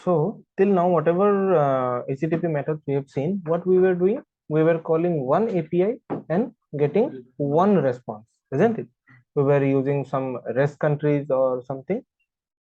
So till now, whatever HTTP methods we have seen, what we were doing, we were calling one API and getting one response, isn't it? We were using some REST countries or something.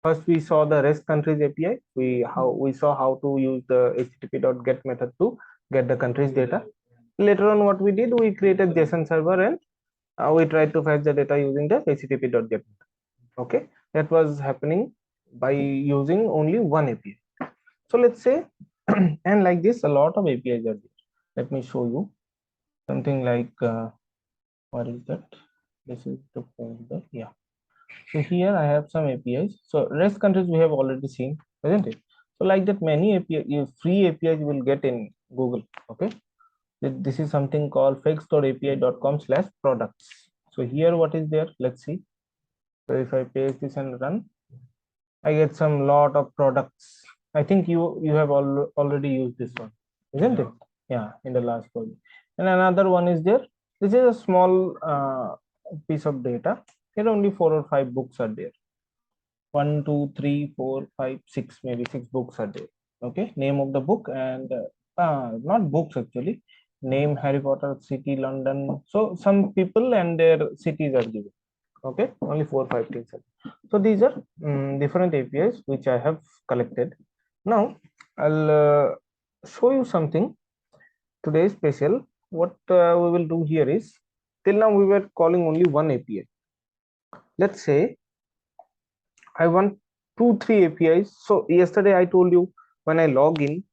First, we saw the REST countries API. We saw how to use the HTTP.get method to get the countries data. Later on, what we did, we created JSON server and we tried to fetch the data using the HTTP.get method. Okay, that was happening by using only one API. So let's say, and like this, a lot of APIs are there. Let me show you something like, what is that? This is the folder. Yeah. So here I have some APIs. So REST countries we have already seen, isn't it? So like that, many API, free APIs will get in Google. Okay. This is something called fixstoreapi.com/products. So here, what is there? Let's see. So if I paste this and run, I get some lot of products. I think you have already used this one, isn't it? Yeah, in the last project. And another one is there. This is a small piece of data. Here only 4 or 5 books are there. 1, 2, 3, 4, 5, 6, maybe 6 books are there. Okay, name of the book and not books actually. Name, Harry Potter, city, London. So some people and their cities are given. Okay, only 4 or 5 things. So these are different APIs which I have collected. Now I'll show you something today special. What we will do here is, till now we were calling only one API. Let's say I want 2-3 APIs. So yesterday I told you, when I log in,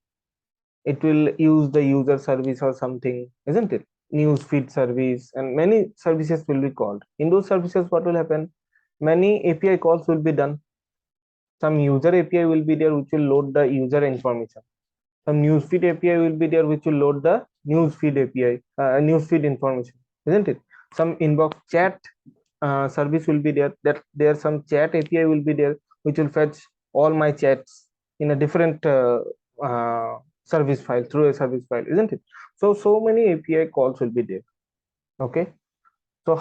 it will use the user service or something, isn't it? News feed service and many services will be called. In those services, what will happen? Many API calls will be done. Some user API will be there which will load the user information. Some newsfeed API will be there which will load the newsfeed API, newsfeed information, isn't it? Some inbox chat service will be there. That there some chat API will be there which will fetch all my chats in a different service file, through a service file, isn't it? So many API calls will be there. Okay. So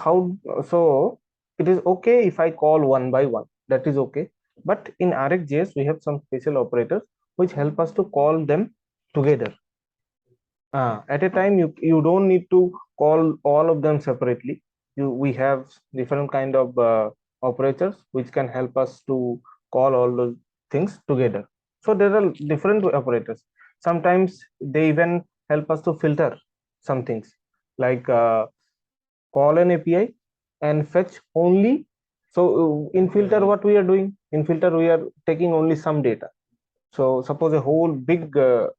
so it is okay if I call one by one, that is okay. But in RxJS we have some special operators which help us to call them together. At a time, you don't need to call all of them separately. We have different kind of operators which can help us to call all those things together. So there are different operators. Sometimes they even help us to filter some things, like call an API and fetch only. So in filter, what we are doing? In filter, we are taking only some data. So suppose a whole big through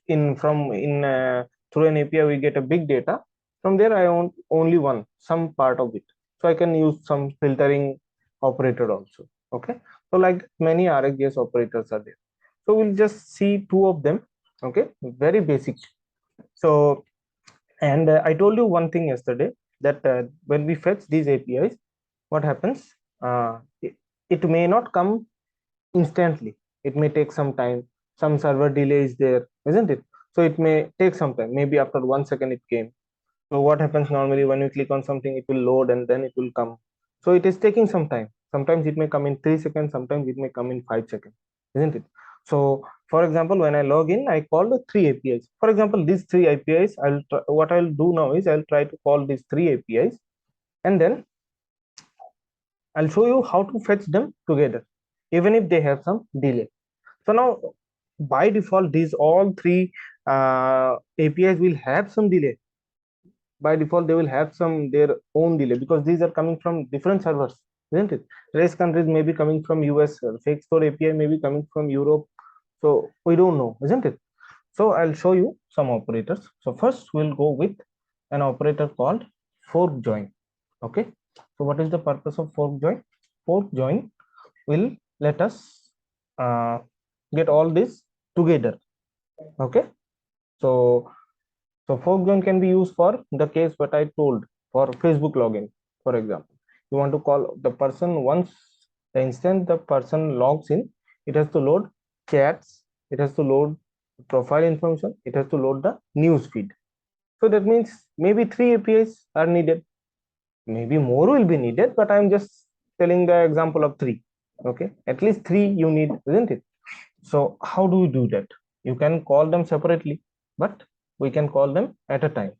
an API we get a big data. From there I want only some part of it. So I can use some filtering operator also. Okay. So like many RxJS operators are there. So we'll just see 2 of them. Okay. Very basic. So, and I told you one thing yesterday, that when we fetch these APIs, what happens? It may not come instantly. It may take some time. Some server delay is there, isn't it? So it may take some time. Maybe after 1 second it came. So what happens normally, when you click on something, it will load and then it will come. So it is taking some time. Sometimes it may come in 3 seconds. Sometimes it may come in 5 seconds, isn't it? So for example, when I log in, I call the 3 APIs. For example, these 3 APIs, what I'll do now is I'll try to call these 3 APIs, and then I'll show you how to fetch them together, even if they have some delay. So now, by default, these all 3 APIs will have some delay. By default, they will have their own delay, because these are coming from different servers, isn't it? REST countries may be coming from US, fake store API may be coming from Europe. So we don't know, isn't it? So I'll show you some operators. So first we'll go with an operator called forkJoin. Okay. So what is the purpose of forkJoin? ForkJoin will let us get all this together. Okay. So forkJoin can be used for the case what I told, for Facebook login, for example. You want to call the person once the instant the person logs in, it has to load chats, it has to load profile information, it has to load the news feed. So that means maybe 3 APIs are needed. Maybe more will be needed, but I'm just telling the example of 3. Okay, at least 3 you need, isn't it? So how do we do that? You can call them separately, but we can call them at a time.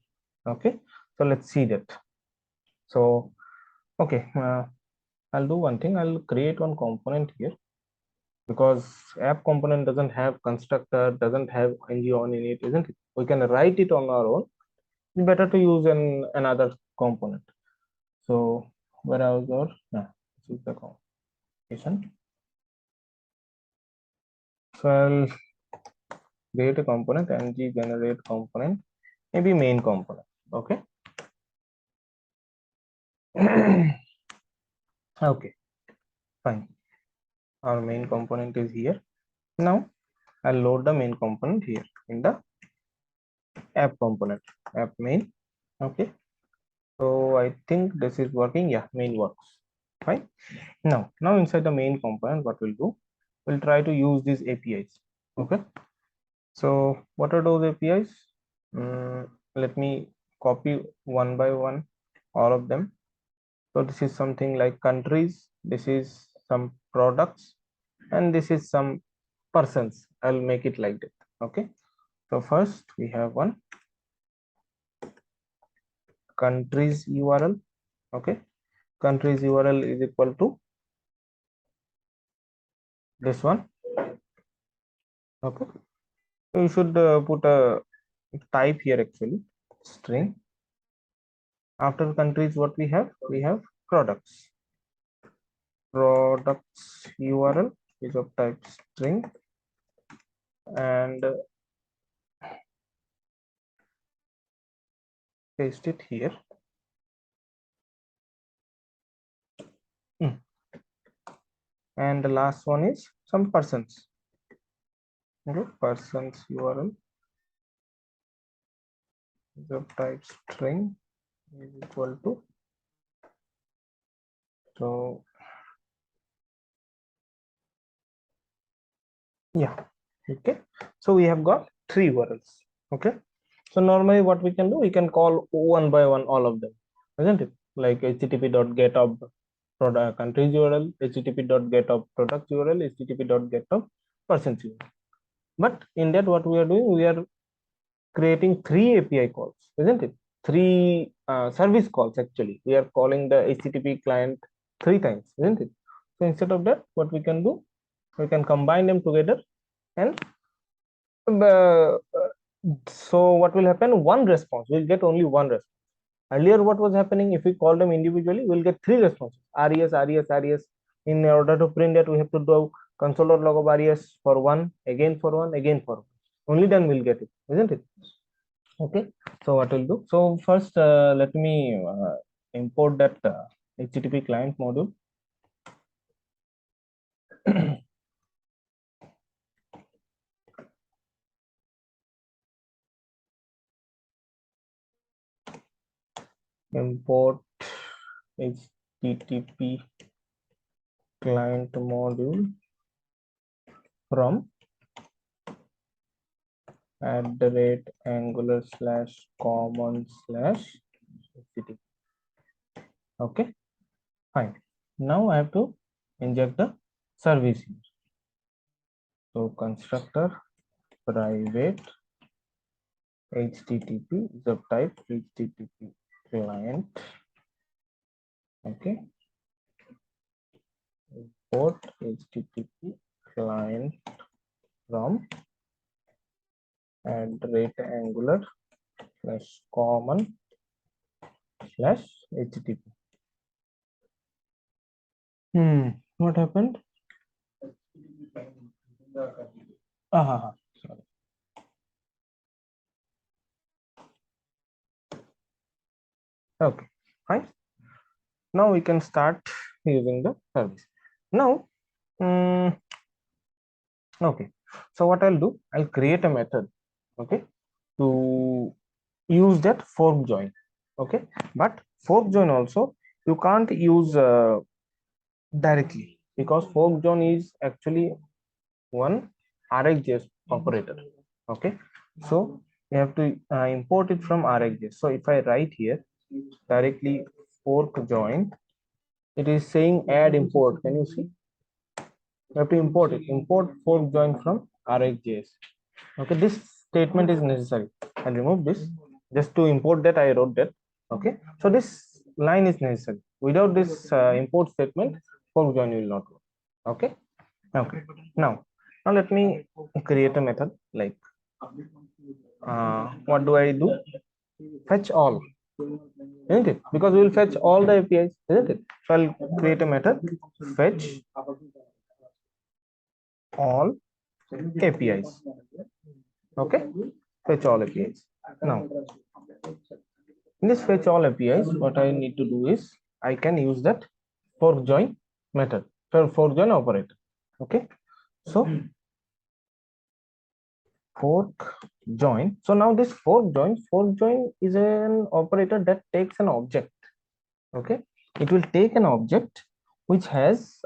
Okay, so let's see that. So okay, I'll do one thing. I'll create one component here, because app component doesn't have constructor, doesn't have on in it, isn't it? We can write it on our own. It's better to use another component. So browser, this is the composition. So I'll create a component, ng generate component, maybe main component. Okay. Okay, fine. Our main component is here. Now I'll load the main component here in the app component, app main. Okay. So I think this is working. Yeah, main works. Fine. Now inside the main component, what we'll do, we'll try to use these APIs. Okay. So what are those APIs? Let me copy one by one all of them. So this is something like countries, this is some products, and this is some persons. I'll make it like that. Okay. So first we have one countries URL. Okay. Countries URL is equal to this one. Okay. You should put a type here, actually string. After countries, what we have products. Products URL is of type string, and paste it here. And the last one is some persons. Okay, persons URL is of type string is equal to, so yeah. Okay, so we have got 3 URLs. Okay, so normally what we can do, we can call one by one all of them, isn't it? Like http.get of product countries URL, http.get of product URL, http.get of persons URL. But in that, what we are doing, we are creating 3 API calls, isn't it? 3 service calls. Actually, we are calling the HTTP client 3 times, isn't it? So instead of that, what we can do, we can combine them together, and so what will happen? One response. We'll get only one response. Earlier, what was happening? If we call them individually, we'll get 3 responses: res, res, res. In order to print that, we have to do console.log of res for one, again for one, again for one. Only then we'll get it, isn't it? Okay. So what we'll do? So first, let me import that HTTP client module. Import HTTP client module from @angular/common/HTTP. Okay, fine. Now I have to inject the service here. So constructor private HTTP is of type HTTP client. Okay. Import HTTP client from @angular/common/HTTP. What happened? Sorry. Okay, fine. Now we can start using the service. Now, okay. So what I'll do, I'll create a method, okay, to use that fork join. Okay, but fork join also you can't use directly, because fork join is actually one RxJS operator. Okay, so you have to import it from RxJS. So if I write here directly fork join, it is saying add import. Can you see? You have to import it. Import forkJoin from RxJS. Okay, this statement is necessary. I'll remove this. Just to import that, I wrote that. Okay, so this line is necessary. Without this import statement, forkJoin will not work. Okay. Okay. Now let me create a method like what do I do? Fetch all, isn't it? Because we will fetch all the APIs, isn't it? So I'll create a method fetch all APIs. Okay, fetch all APIs. Now, in this fetch all APIs, what I need to do is I can use that forkJoin method for forkJoin operator. Okay, so forkJoin. So now this forkJoin is an operator that takes an object. Okay, it will take an object which has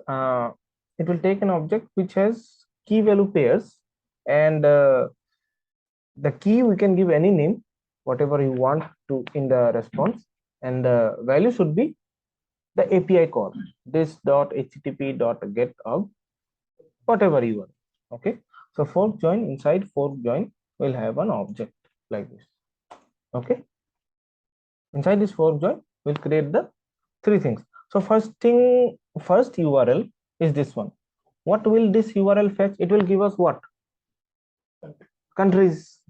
key value pairs, and the key we can give any name, whatever you want to in the response, and the value should be the API call, this dot http dot get of whatever you want. Okay, so forkJoin, inside forkJoin will have an object like this. Okay, inside this forkJoin we'll create the three things. So first URL is this one. What will this URL fetch? It will give us what? Countries.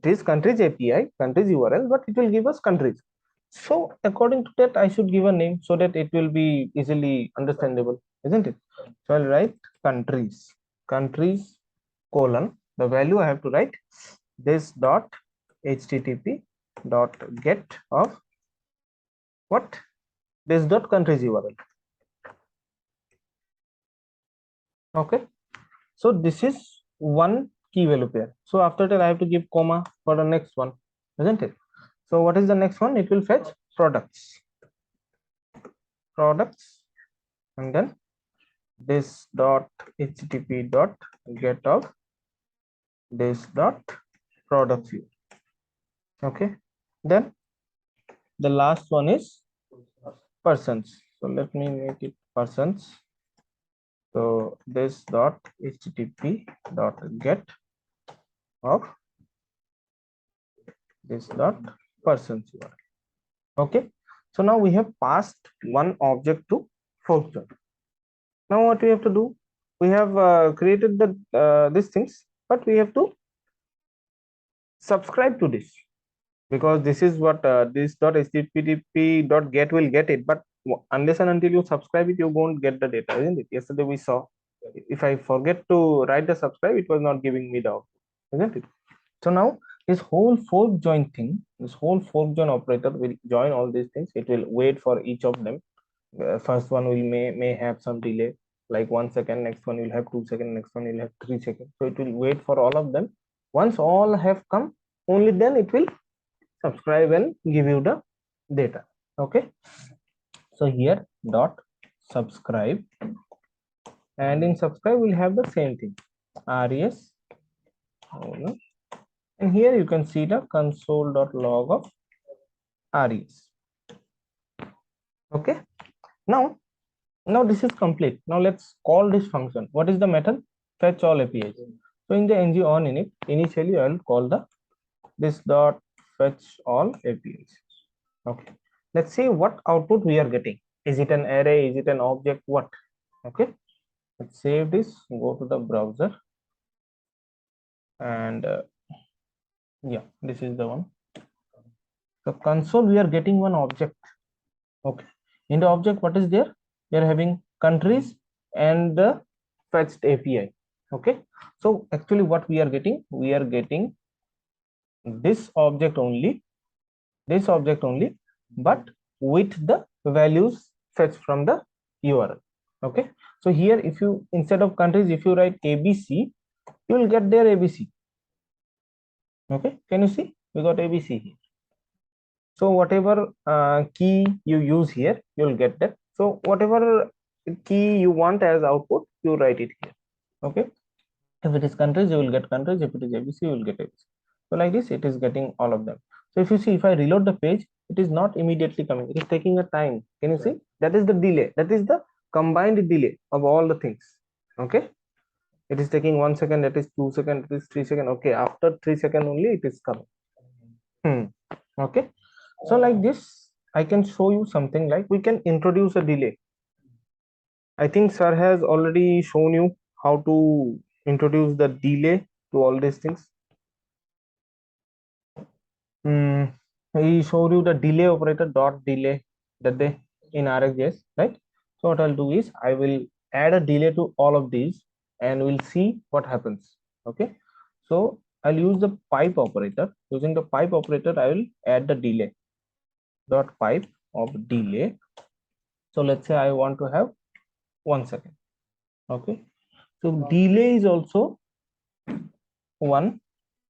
This countries API, countries URL, but it will give us countries. So according to that, I should give a name so that it will be easily understandable, isn't it? So I'll write countries colon, the value I have to write this dot http dot get of what? This dot countries URL. Okay, so this is one key value pair. So after that I have to give comma for the next one, isn't it? So what is the next one? It will fetch products, and then this dot http dot get of this dot products here. Okay, then the last one is persons. So let me make it persons. So this dot http dot get of this dot persons URL. Okay, so now we have passed one object to forkJoin. Now what we have to do? We have created the these things, but we have to subscribe to this, because this is what this dot http dot get will get it, but unless and until you subscribe it, you won't get the data, isn't it? Yesterday we saw, if I forget to write the subscribe, it was not giving me the output, isn't it? So now this whole forkJoin thing, this whole forkJoin operator will join all these things. It will wait for each of them. First one will may have some delay, like 1 second. Next one will have 2 seconds. Next one will have 3 seconds. So it will wait for all of them. Once all have come, only then it will subscribe and give you the data. Okay, so here dot subscribe, and in subscribe we'll have the same thing, res, and here you can see the console.log of res. Okay, now this is complete. Now let's call this function. What is the method? Fetch all APIs. So in the ng on init, initially I will call the this dot fetch all APIs. Okay, let's see what output we are getting. Is it an array? Is it an object? What? Okay, let's save this, go to the browser, and yeah, this is the one. So console, we are getting one object. Okay, in the object, what is there? We are having countries and the fetched API. Okay, so actually what we are getting this object only, but with the values fetched from the URL. Okay, so here if you, instead of countries, if you write ABC, you will get their ABC. Okay, can you see? We got ABC here. So whatever key you use here, you will get that. So whatever key you want as output, you write it here. Okay, if it is countries, you will get countries. If it is ABC, you will get ABC. So like this, it is getting all of them. So if you see, if I reload the page, it is not immediately coming. It is taking a time. Can you see? That is the delay. That is the combined delay of all the things. Okay, It is taking 1 second, that is 2 seconds, it is 3 seconds. Okay, after 3 seconds only it is coming. Okay, so like this I can show you something like we can introduce a delay. I think sir has already shown you how to introduce the delay to all these things. He showed you the delay operator dot delay that day in RxJS, right? So what I'll do is I will add a delay to all of these and we'll see what happens. Okay, so I'll use the pipe operator. Using the pipe operator, I will add the delay dot pipe of delay. So let's say I want to have 1 second. Okay, so delay is also one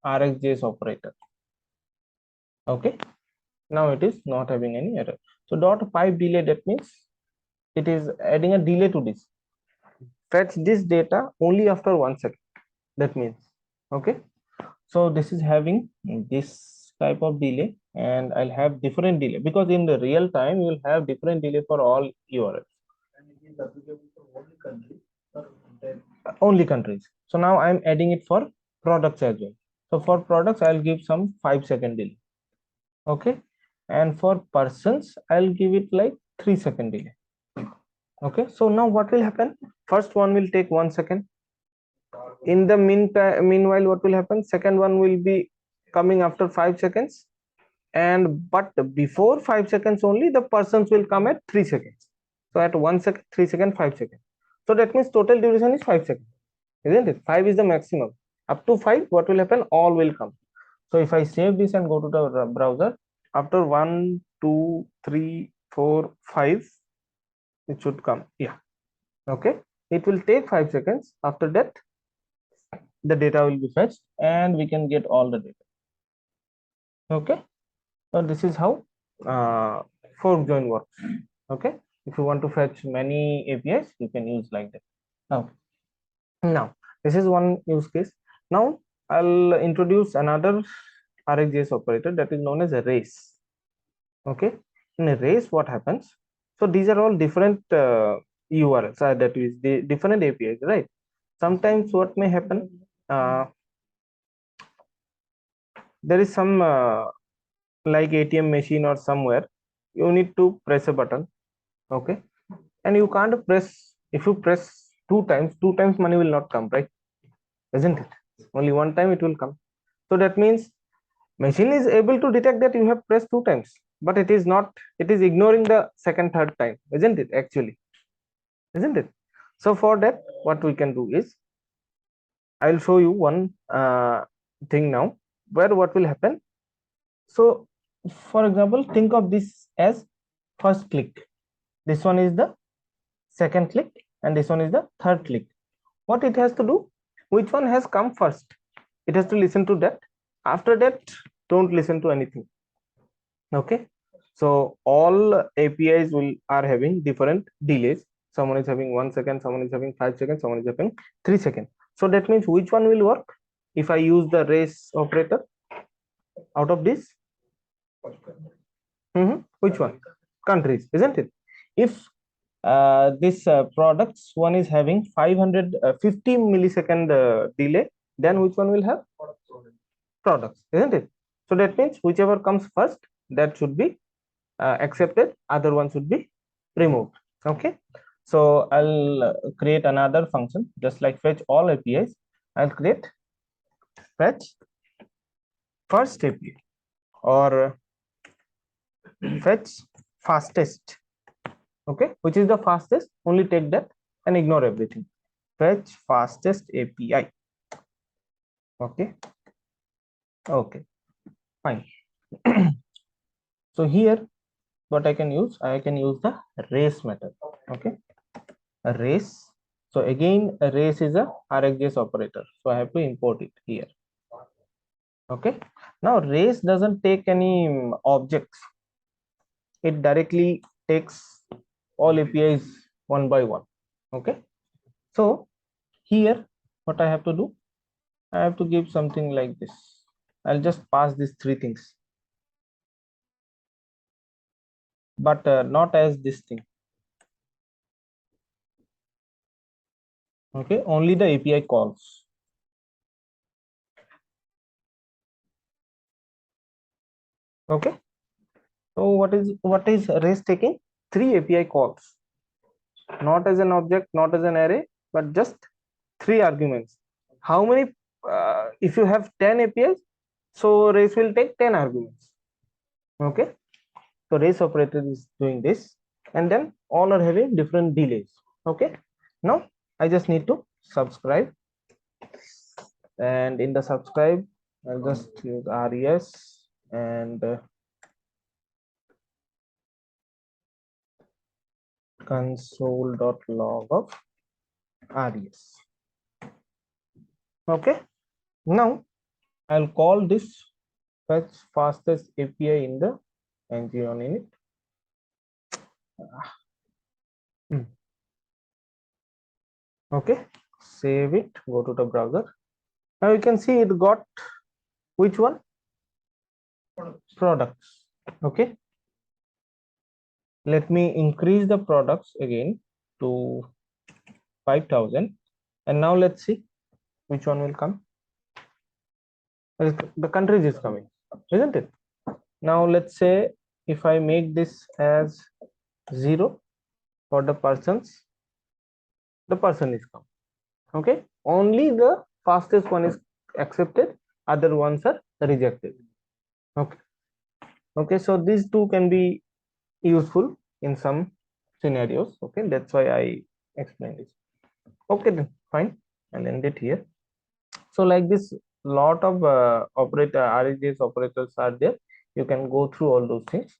RxJS operator. Okay, now it is not having any error. So dot pipe delay, that means it is adding a delay to this. Fetch this data only after 1 second. That means, okay, so this is having this type of delay, and I'll have different delay because in the real time you will have different delay for all URLs. Only countries. So now I'm adding it for products as well. So for products, I'll give some 5-second delay. Okay, and for persons, I'll give it like 3-second delay. Okay, so now what will happen? First one will take 1 second. In the meanwhile, what will happen? Second one will be coming after 5 seconds, and but before 5 seconds only, the persons will come at 3 seconds. So at 1 second, 3 seconds, 5 seconds. So that means total duration is 5 seconds, isn't it? 5 is the maximum. Up to 5, what will happen? All will come. So if I save this and go to the browser, after 1, 2, 3, 4, 5, it should come. Yeah. Okay. It will take 5 seconds. After that, the data will be fetched and we can get all the data. Okay. So this is how forkJoin works. Okay. If you want to fetch many APIs, you can use like that. Now this is one use case. Now I'll introduce another RxJS operator that is known as a race. Okay, in a race, what happens? So these are all different URLs, that is the different APIs, right? Sometimes what may happen, there is some like ATM machine or somewhere, you need to press a button. Okay, and you can't press. If you press two times money will not come, right? Isn't it? Only one time it will come. So that means machine is able to detect that you have pressed 2 times, but it is not, it is ignoring the second, third time, isn't it? Actually, isn't it? So for that, what we can do is I will show you one thing now, where what will happen. So for example, think of this as first click, this one is the second click, and this one is the third click. What it has to do, which one has come first, it has to listen to that. After that, don't listen to anything. Okay, so all APIs are having different delays. Someone is having 1 second, someone is having 5 seconds, someone is having 3 seconds. So that means which one will work if I use the race operator out of this? Which one? Countries, isn't it? If this products one is having 550 millisecond delay, then which one will have? Products, isn't it? So that means whichever comes first, that should be accepted, other one should be removed. Okay, so I'll create another function just like fetch all APIs. I'll create fetch first API or fetch fastest. Okay, which is the fastest? Only take that and ignore everything. Fetch fastest API. Okay, okay, fine. So here what I can use the race method. Okay, a race. So again, a race is a RxJS operator, so I have to import it here. Okay, now race doesn't take any objects, it directly takes all APIs one by one. Okay, so here what I have to do, I have to give something like this. I'll just pass these three things, but not as this thing. Okay, only the API calls. Okay, so what is REST taking? 3 API calls, not as an object, not as an array, but just 3 arguments. How many? If you have 10 APIs, so REST will take 10 arguments. Okay, so REST operator is doing this, and then all are having different delays. Okay, now I just need to subscribe, and in the subscribe I'll just use res and console.log of res. Okay, now I'll call this fetch fastest API in the ng on init. Okay, save it, go to the browser. Now you can see it got which one? Products. Okay, let me increase the products again to 5,000, and now let's see which one will come. The countries is coming, isn't it? Now let's say if I make this as 0 for the persons, the person is come. Okay, only the fastest one is accepted, other ones are rejected. Okay, okay, so these two can be useful in some scenarios. Okay, that's why I explained this. Okay, then fine, I'll end it here. So like this, lot of RxJS operators are there. You can go through all those things.